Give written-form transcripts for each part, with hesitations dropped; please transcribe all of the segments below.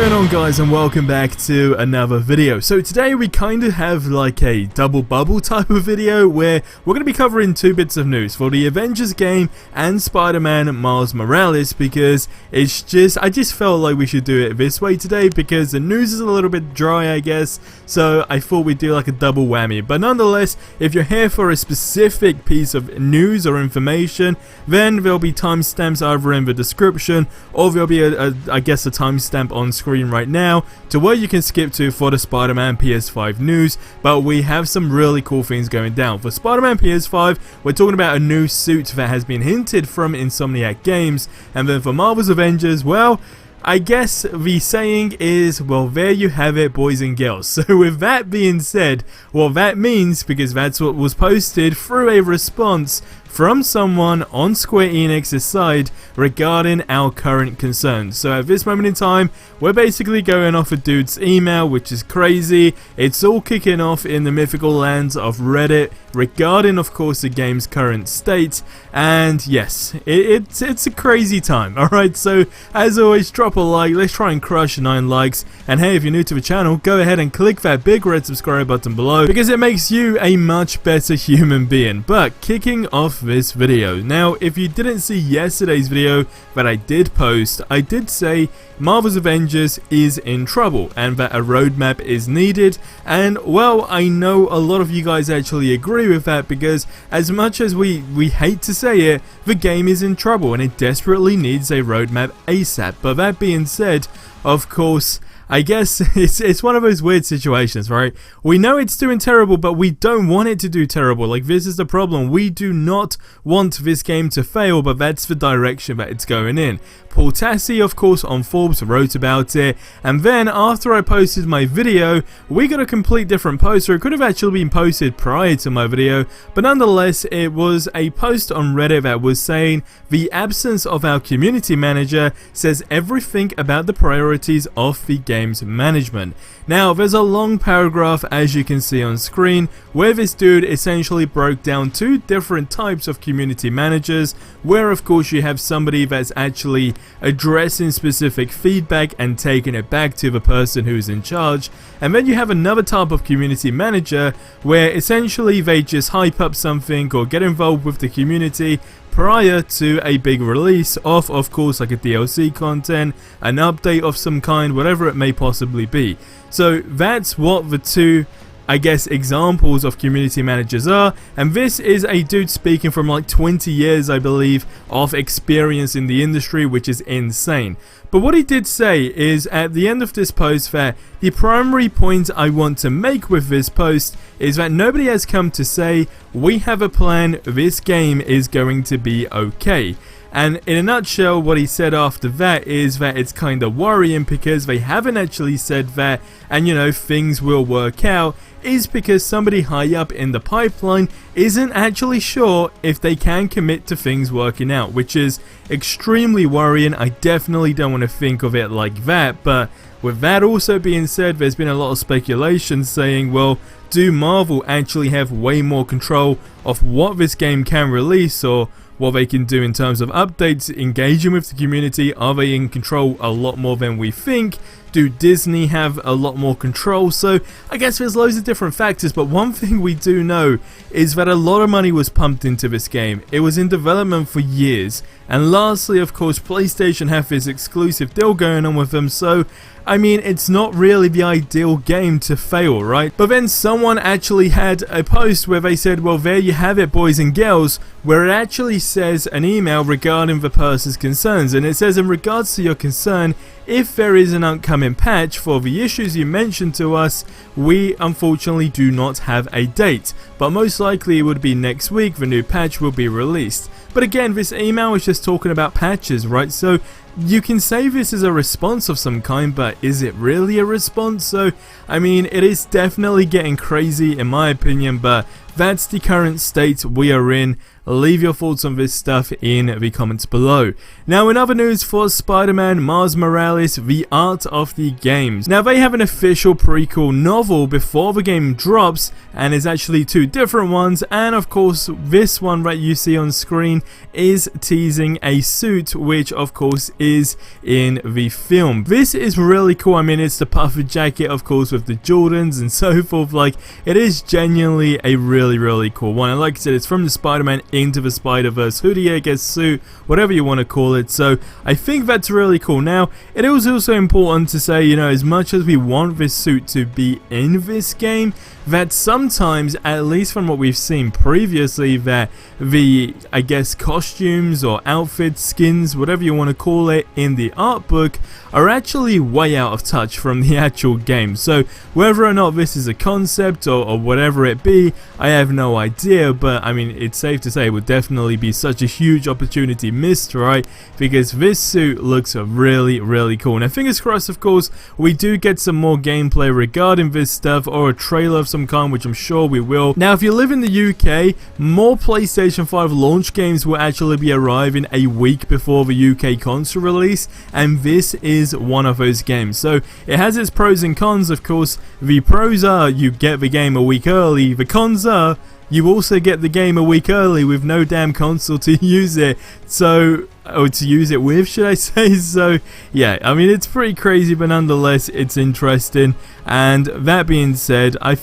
going on, guys, and welcome back to another video. So today we kind of have like a double bubble type of video where we're going to be covering two bits of news for the Avengers game and Spider-Man Miles Morales, because I just felt like we should do it this way today because the news is a little bit dry, I guess, so I thought we'd do like a double whammy. But nonetheless, if you're here for a specific piece of news or information, then there'll be timestamps either in the description or there'll be I guess a timestamp on screen right now to where you can skip to for the Spider-Man PS5 news. But we have some really cool things going down. For Spider-Man PS5, we're talking about a new suit that has been hinted from Insomniac Games, and then for Marvel's Avengers, well, I guess the saying is, well, there you have it, boys and girls. So with that being said, what that means, because that's what was posted through a response from someone on Square Enix's side regarding our current concerns. So at this moment in time, we're basically going off a dude's email, which is crazy. It's all kicking off in the mythical lands of Reddit regarding, of course, the game's current state. And yes, it's a crazy time. Alright, so as always, drop a like. Let's try and crush 9 likes. And hey, if you're new to the channel, go ahead and click that big red subscribe button below, because it makes you a much better human being. But kicking off this video. Now, if you didn't see yesterday's video that I did post, I did say Marvel's Avengers is in trouble and that a roadmap is needed, and well, I know a lot of you guys actually agree with that, because as much as we hate to say it, the game is in trouble and it desperately needs a roadmap ASAP. But that being said, of course, I guess it's one of those weird situations, right? We know it's doing terrible, but we don't want it to do terrible. Like, this is the problem. We do not want this game to fail, but that's the direction that it's going in. Paul Tassi, of course, on Forbes wrote about it, and then after I posted my video, we got a complete different post, or it could have actually been posted prior to my video, but nonetheless, it was a post on Reddit that was saying the absence of our community manager says everything about the priorities of the game's management. Now, there's a long paragraph, as you can see on screen, where this dude essentially broke down two different types of community managers, where of course you have somebody that's actually addressing specific feedback and taking it back to the person who's in charge, and then you have another type of community manager where essentially they just hype up something or get involved with the community prior to a big release of course, like a DLC content, an update of some kind, whatever it may possibly be. So that's what the two, I guess, examples of community managers are, and this is a dude speaking from like 20 years, I believe, of experience in the industry, which is insane. But what he did say is, at the end of this post, that the primary point I want to make with this post is that nobody has come to say, we have a plan, this game is going to be okay. And in a nutshell, what he said after that is that it's kind of worrying because they haven't actually said that, and you know, things will work out, is because somebody high up in the pipeline isn't actually sure if they can commit to things working out, which is extremely worrying. I definitely don't want to think of it like that, but with that also being said, there's been a lot of speculation saying, well, do Marvel actually have way more control of what this game can release, or what they can do in terms of updates, engaging with the community? Are they in control a lot more than we think? Do Disney have a lot more control? So I guess there's loads of different factors, but one thing we do know is that a lot of money was pumped into this game. It was in development for years, and lastly, of course, PlayStation have this exclusive deal going on with them, so I mean, it's not really the ideal game to fail, right? But then someone actually had a post where they said, well, there you have it, boys and girls, where it actually says an email regarding the person's concerns, and it says, in regards to your concern, if there is an upcoming patch for the issues you mentioned to us, we unfortunately do not have a date, but most likely it would be next week the new patch will be released. But again, this email is just talking about patches, right? So you can say this is a response of some kind, but is it really a response? So I mean, it is definitely getting crazy in my opinion, but that's the current state we are in. Leave your thoughts on this stuff in the comments below. Now, in other news for Spider-Man Miles Morales, the art of the games. Now, they have an official prequel novel before the game drops, and it's actually two different ones, and of course this one that you see on screen is teasing a suit, which of course is in the film. This is really cool. I mean, it's the puffer jacket, of course, with the Jordans and so forth. Like, it is genuinely a really cool one. And like I said, it's from the Spider-Man Into the Spider-Verse hoodie, I guess, suit, whatever you want to call it. So I think that's really cool. Now, it is also important to say, you know, as much as we want this suit to be in this game, that sometimes, at least from what we've seen previously, that the, I guess, costumes or outfits, skins, whatever you want to call it, in the art book are actually way out of touch from the actual game. So whether or not this is a concept or whatever it be, I have no idea, but I mean, it's safe to say it would definitely be such a huge opportunity missed, right? Because this suit looks really cool. Now, fingers crossed, of course, we do get some more gameplay regarding this stuff, or a trailer of some kind, which I'm sure we will. Now, if you live in the UK, more PlayStation 5 launch games will actually be arriving a week before the UK console release, and this is one of those games. So it has its pros and cons, of course. The pros are you get the game a week early. The cons are you also get the game a week early with no damn console to use it. So, or to use it with, should I say. So yeah, I mean, it's pretty crazy, but nonetheless it's interesting. And that being said, I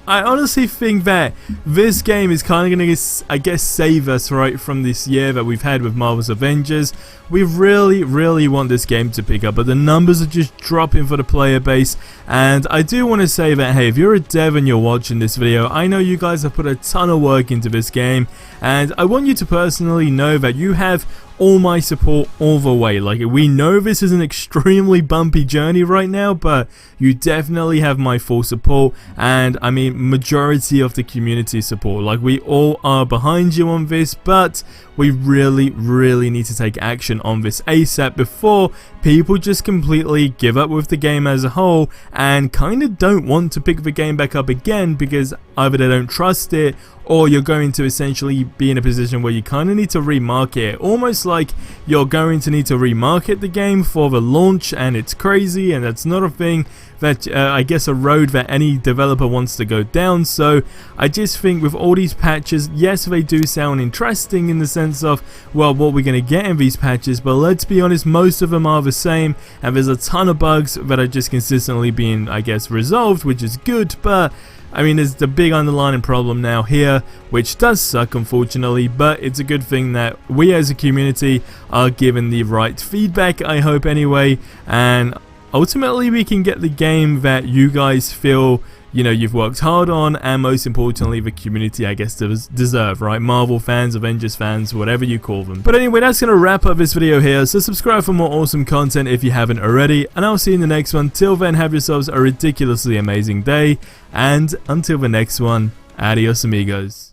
honestly think that this game is kind of going to, I guess, save us, right, from this year that we've had with Marvel's Avengers. We really want this game to pick up, but the numbers are just dropping for the player base. And I do want to say that, hey, if you're a dev and you're watching this video, I know you guys have put a ton of work into this game, and I want you to personally know that you have all my support all the way. Like, we know this is an extremely bumpy journey right now, but you definitely have my full support, and I mean, majority of the community support. Like, we all are behind you on this, but we really need to take action on this ASAP before people just completely give up with the game as a whole and kind of don't want to pick the game back up again, because either they don't trust it, or you're going to essentially be in a position where you kind of need to remarket it. Almost like you're going to need to remarket the game for the launch, and it's crazy, and that's not a thing that I guess a road that any developer wants to go down. So I just think with all these patches, yes, they do sound interesting in the sense of, well, what we're going to get in these patches, but let's be honest, most of them are the same, and there's a ton of bugs that are just consistently being, I guess, resolved, which is good. But I mean, there's the big underlying problem now here, which does suck, unfortunately, but it's a good thing that we as a community are given the right feedback, I hope anyway, and ultimately we can get the game that you guys feel, you know, you've worked hard on, and most importantly, the community, I guess, deserve, right? Marvel fans, Avengers fans, whatever you call them. But anyway, that's going to wrap up this video here, so subscribe for more awesome content if you haven't already, and I'll see you in the next one. Till then, have yourselves a ridiculously amazing day, and until the next one, adios amigos.